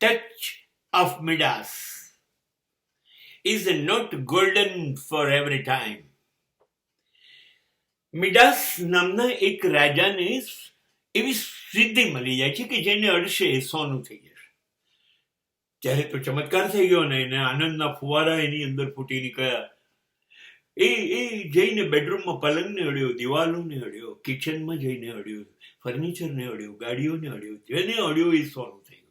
touch of Midas is not golden for every time. મિડાસ નામના એક રાજાને એવી સિદ્ધિ મળી જાય છે કે જેને અડશે એ સોનું થઈ જશે. ત્યારે તો ચમત્કાર થઈ ગયો ને એને આનંદના ફુવારા એની અંદર ફૂટી નીકળ્યા. એ જઈને બેડરૂમમાં પલંગને અડ્યો, દિવાલોને અડ્યો, કિચનમાં જઈને અડ્યો, ફર્નિચરને અડ્યો, ગાડીઓને અડ્યો, જેને અડ્યો એ સોનું થઈ ગયું.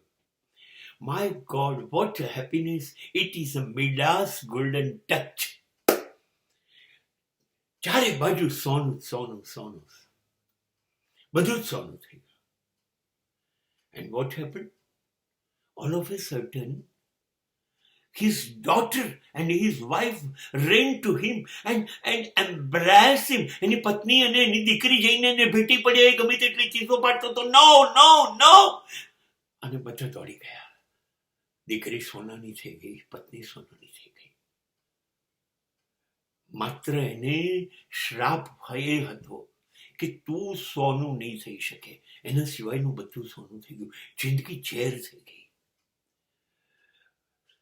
My God, what a happiness! It is a Midas golden touch. ચારે બાજુ સોનું સોનું સોનું, બધું જ સોનું થઈ ગયું. And what happened? All of a sudden, his daughter and his wife ran to him and embraced him. એની પત્ની અને એની દીકરી જઈને એને ભેટી પડ્યા. એ ગમે તેટલી ચીસો પાડતો હતો, નો નો નો, અને બધા દોડી ગયા. દીકરી સોનાની થઈ ગઈ, પત્ની સોનાની થઈ ગઈ. માત્ર એને શ્રાપ એ હતો કે તું સોનું નહીં થઈ શકે. એના સિવાયનું બધું સોનું થઈ ગયું. જિંદગી ઝેર થઈ ગઈ.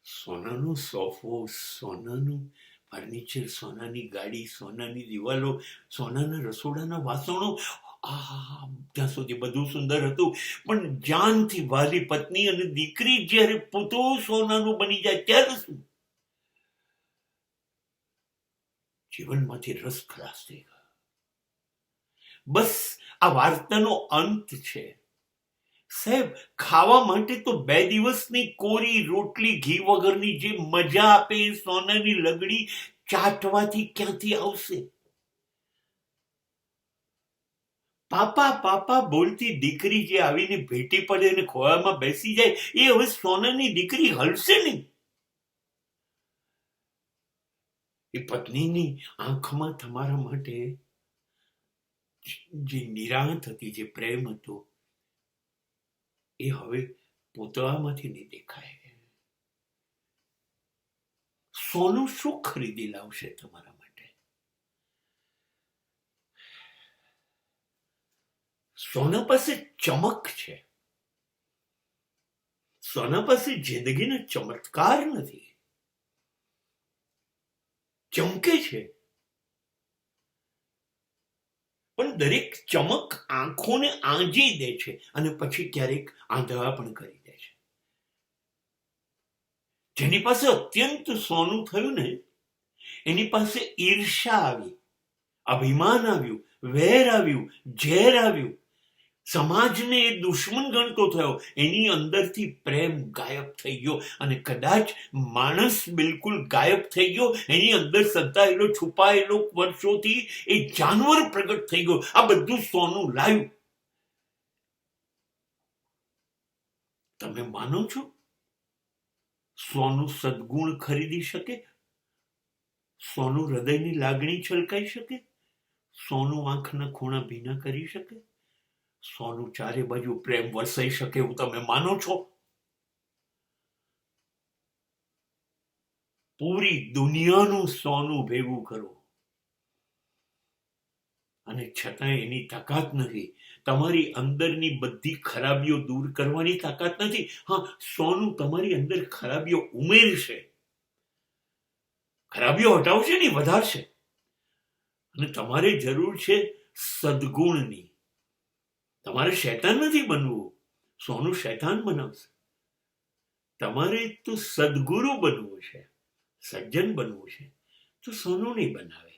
સોનાનો સોફો, સોનાનું ફર્નિચર, સોનાની ગાડી, સોનાની દિવાલો, સોનાના રસોડાના વાસણો, ત્યાં સુધી બધું સુંદર હતું. પણ જાનથી વાલી પત્ની અને દીકરી જ્યારે પોતું સોનાનું બની જાય ત્યારે શું? જીવનમાંથી રસ ખલાસ થઈ ગયો. બસ આ વાર્તાનો અંત છે. સાહેબ, ખાવા માટે તો 2 દિવસની કોરી રોટલી ઘી વગરની જે મજા આપે એ સોનાની લગડી ચાટવાથી ક્યાંથી આવશે? પાપા પાપા બોલતી દીકરી જે આવીને ભેટી પડે અને ખોળામાં બેસી જાય, એ હવે સોનાની દીકરી હલશે નહીં. એ પત્નીની આંખમાં તમારા માટે જે નિરાંત હતી, જે પ્રેમ હતો, એ હવે પૂતળામાંથી નહીં દેખાય. સોનું શું ખરીદી લાવશે તમારા માટે? સોના પાસે ચમક છે. સોના પાસે જિંદગીનો ચમત્કાર નથી. ચમકે છે, પણ દરેક ચમક આંખોને આંજી દે છે અને પછી ક્યારેક આંધળા પણ કરી દે છે. જેની પાસે અત્યંત સોનું થયું ને, એની પાસે ઈર્ષા આવી, અભિમાન આવ્યું, વેર આવ્યું, ઝેર આવ્યું, સમાજને એ દુશ્મન ગણતો થયો. એની અંદરથી પ્રેમ ગાયબ થઈ ગયો. અને કદાચ માણસ બિલકુલ ગાયબ થઈ ગયો, એની અંદર સતાયેલો છુપાયેલો વર્ષોથી એ જાનવર પ્રગટ થઈ ગયો. આ બધું સોનું લાવ્યું. તમે માનો છો સોનું સદગુણ ખરીદી શકે? સોનું હૃદયની લાગણી છલકાઈ શકે? સોનું આંખના ખૂણા ભીના કરી શકે? સોનું ચારે બાજુ પ્રેમ વરસાઈ શકે એવું તમે માનો છો? પૂરી દુનિયાનું સોનું ભેગું કરો અને છતાં એની તાકાત નથી. તમારી અંદરની બધી ખરાબીઓ દૂર કરવાની તાકાત નથી. હા, સોનું તમારી અંદર ખરાબીઓ ઉમેરશે, ખરાબીઓ હટાવશે નહીં, વધારશે. અને તમારે જરૂર છે સદગુણની. તમારે શૈતાન નથી બનવું. સોનું શૈતાન બનાવશે. તમારે તો સદગુરુ બનવું છે, સજ્જન બનવું છે, તો સોનું નહીં બનાવે.